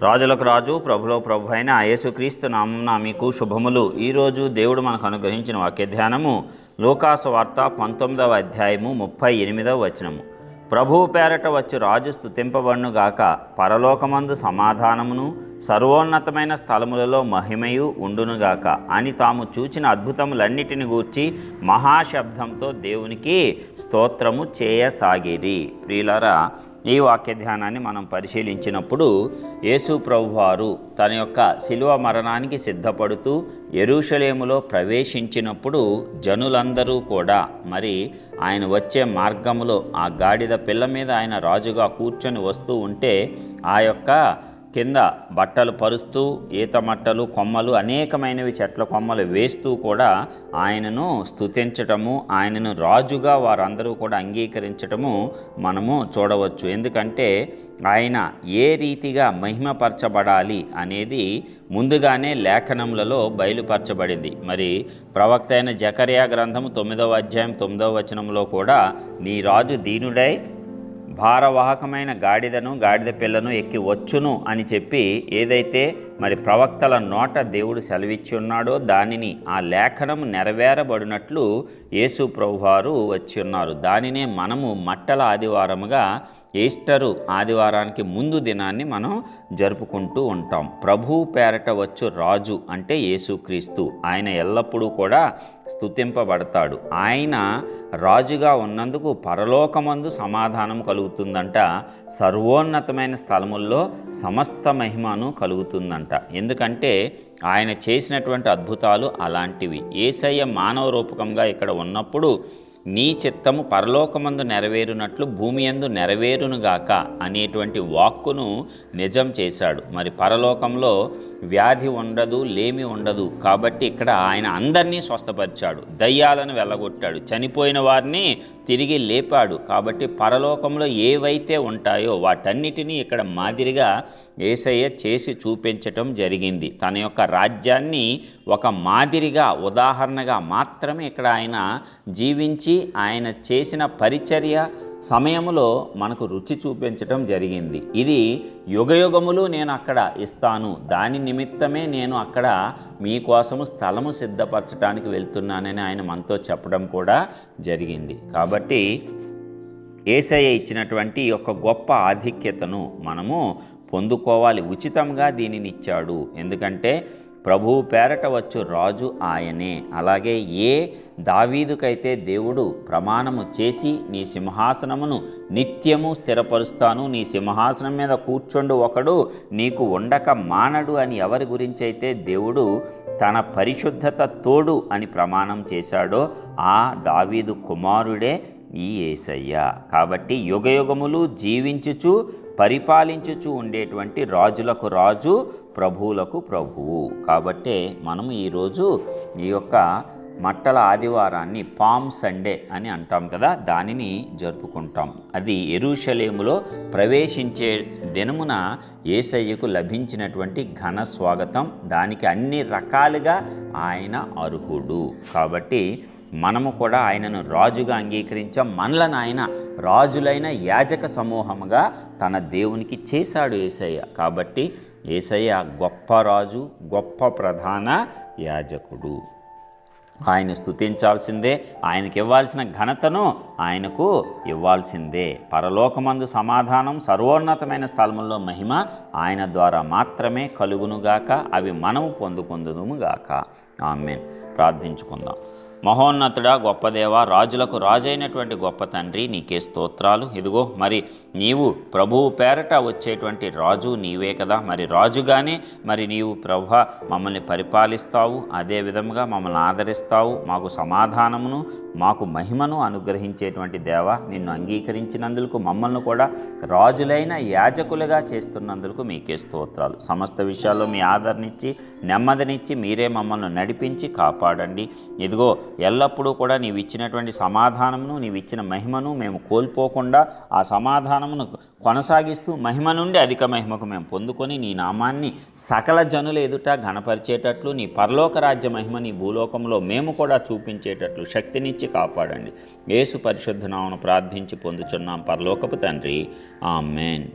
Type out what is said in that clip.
రాజులకు రాజు ప్రభులో ప్రభు అయిన యేసుక్రీస్తు నామమున మీకు శుభములు. ఈరోజు దేవుడు మనకు అనుగ్రహించిన వాక్య ధ్యానము లూకాసు వార్త 19వ అధ్యాయము 38వ వచనము. ప్రభువు పేరట వచ్చు రాజు స్తుతింపబడునుగాక, పరలోకమందు సమాధానమును సర్వోన్నతమైన స్థలములలో మహిమయు ఉండునుగాక అని తాము చూచిన అద్భుతములన్నిటిని గూర్చి మహాశబ్దంతో దేవునికి స్తోత్రము చేయసాగిరి. ప్రియులారా, ఈ వాక్య ధ్యానాన్ని మనం పరిశీలించినప్పుడు యేసు ప్రభువారు తన యొక్క శిలువ మరణానికి సిద్ధపడుతూ యెరూషలేములో ప్రవేశించినప్పుడు జనులందరూ కూడా మరి ఆయన వచ్చే మార్గములో ఆ గాడిద పిల్ల మీద ఆయన రాజుగా కూర్చొని వస్తూ ఉంటే ఆ యొక్క కింద బట్టలు పరుస్తూ ఈత మట్టలు కొమ్మలు అనేకమైనవి చెట్ల కొమ్మలు వేస్తూ కూడా ఆయనను స్తుతించటము, ఆయనను రాజుగా వారందరూ కూడా అంగీకరించటము మనము చూడవచ్చు. ఎందుకంటే ఆయన ఏ రీతిగా మహిమపరచబడాలి అనేది ముందుగానే లేఖనములలో బయలుపరచబడింది. మరి ప్రవక్త అయిన జకర్యా గ్రంథము 9వ అధ్యాయం 9వ వచనంలో కూడా నీ రాజు దీనుడై భారవాహకమైన గాడిద పిల్లను ఎక్కి వచ్చును అని చెప్పి ఏదైతే మరి ప్రవక్తల నోట దేవుడు సెలవిచ్చి ఉన్నాడో దానిని ఆ లేఖనం నెరవేరబడినట్లు యేసు ప్రభువారు వచ్చి ఉన్నారు. దానినే మనము మట్టల ఆదివారముగా ఈస్టరు ఆదివారానికి ముందు దినాన్ని మనం జరుపుకుంటూ ఉంటాం. ప్రభువు పేరట వచ్చు రాజు అంటే యేసుక్రీస్తు. ఆయన ఎల్లప్పుడూ కూడా స్తుతింపబడతాడు. ఆయన రాజుగా ఉన్నందుకు పరలోకమందు సమాధానం కలుగుతుందంట, సర్వోన్నతమైన స్థలముల్లో సమస్త మహిమను కలుగుతుందంట. ఎందుకంటే ఆయన చేసినటువంటి అద్భుతాలు అలాంటివి. యేసయ్య మానవ రూపకంగా ఇక్కడ ఉన్నప్పుడు నీ చిత్తము పరలోకమందు నెరవేరునట్లు భూమి యందు నెరవేరునుగాక అనేటువంటి వాక్కును నిజం చేశాడు. మరి పరలోకంలో వ్యాధి ఉండదు, లేమి ఉండదు. కాబట్టి ఇక్కడ ఆయన అందరినీ స్వస్థపరిచాడు, దయ్యాలను వెళ్ళగొట్టాడు, చనిపోయిన వారిని తిరిగి లేపాడు. కాబట్టి పరలోకంలో ఏవైతే ఉంటాయో వాటన్నిటినీ ఇక్కడ మాదిరిగా యేసయ్య చేసి చూపించటం జరిగింది. తన యొక్క రాజ్యాన్ని ఒక మాదిరిగా ఉదాహరణగా మాత్రమే ఇక్కడ ఆయన జీవించి ఆయన చేసిన పరిచర్య సమయంలో మనకు రుచి చూపించటం జరిగింది. ఇది యుగయుగములు నేను అక్కడ ఇస్తాను, దాని నిమిత్తమే నేను అక్కడ మీకోసము స్థలము సిద్ధపరచడానికి వెళ్తున్నానని ఆయన మనతో చెప్పడం కూడా జరిగింది. కాబట్టి యేసయ్య ఇచ్చినటువంటి ఈ యొక్క గొప్ప ఆధిక్యతను మనము పొందుకోవాలి. ఉచితంగా దీనిని ఇచ్చాడు. ఎందుకంటే ప్రభువు పేరట వచ్చు రాజు ఆయనే. అలాగే ఏ దావీదుకైతే దేవుడు ప్రమాణము చేసి నీ సింహాసనమును నిత్యము స్థిరపరుస్తాను, నీ సింహాసనం మీద కూర్చొండు ఒకడు నీకు ఉండక మానడు అని ఎవరి గురించి అయితే దేవుడు తన పరిశుద్ధత తోడు అని ప్రమాణం చేశాడో ఆ దావీదు కుమారుడే ఈ యేసయ్య. కాబట్టి యుగయుగములు జీవించుచు పరిపాలించుచు ఉండేటువంటి రాజులకు రాజు, ప్రభువులకు ప్రభువు. కాబట్టే మనము ఈరోజు ఈ యొక్క మట్టల ఆదివారాన్ని పామ్ సండే అని అంటాం కదా, దానిని జరుపుకుంటాం. అది యెరూషలేములో ప్రవేశించే దినమున యేసయ్యకు లభించినటువంటి ఘన స్వాగతం. దానికి అన్ని రకాలుగా ఆయన అర్హుడు. కాబట్టి మనము కూడా ఆయనను రాజుగా అంగీకరించాం. మనలను ఆయన రాజులైన యాజక సమూహముగా తన దేవునికి చేశాడు యేసయ్య. కాబట్టి యేసయ్య గొప్ప రాజు, గొప్ప ప్రధాన యాజకుడు. ఆయన స్తుతించాల్సిందే, ఆయనకి ఇవ్వాల్సిన ఘనతను ఆయనకు ఇవ్వాల్సిందే. పరలోకమందు సమాధానం, సర్వోన్నతమైన స్థలముల్లో మహిమ ఆయన ద్వారా మాత్రమే కలుగునుగాక, అవి మనము పొందుకుందుముగాక. ఆమేన్. ప్రార్థించుకుందాం. మహోన్నతుడా, గొప్ప దేవ, రాజులకు రాజైనటువంటి గొప్ప తండ్రి, నీకే స్తోత్రాలు. ఇదిగో మరి నీవు ప్రభువు పేరట వచ్చేటువంటి రాజు నీవే కదా. మరి రాజుగానే మరి నీవు ప్రభు మమ్మల్ని పరిపాలిస్తావు, అదే విధముగా మమ్మల్ని ఆదరిస్తావు, మాకు సమాధానమును మాకు మహిమను అనుగ్రహించేటువంటి దేవ, నిన్ను అంగీకరించినందుకు మమ్మల్ని కూడా రాజులైన యాజకులుగా చేస్తున్నందుకు మీకే స్తోత్రాలు. సమస్త విషయాల్లో మీ ఆదరణిచ్చి నెమ్మదినిచ్చి మీరే మమ్మల్ని నడిపించి కాపాడండి. ఇదిగో ఎల్లప్పుడూ కూడా నీవు ఇచ్చినటువంటి సమాధానమును, నీవు ఇచ్చిన మహిమను మేము కోల్పోకుండా ఆ సమాధానమును కొనసాగిస్తూ మహిమ నుండి అధిక మహిమకు మేము పొందుకొని నీ నామాన్ని సకల జనుల ఎదుట ఘనపరిచేటట్లు, నీ పరలోక రాజ్య మహిమ నీ భూలోకంలో మేము కూడా చూపించేటట్లు శక్తినిచ్చి కాపాడండి. యేసు పరిశుద్ధ నామమున ప్రార్థించి పొందుచున్నాం పరలోకపు తండ్రి. ఆమేన్.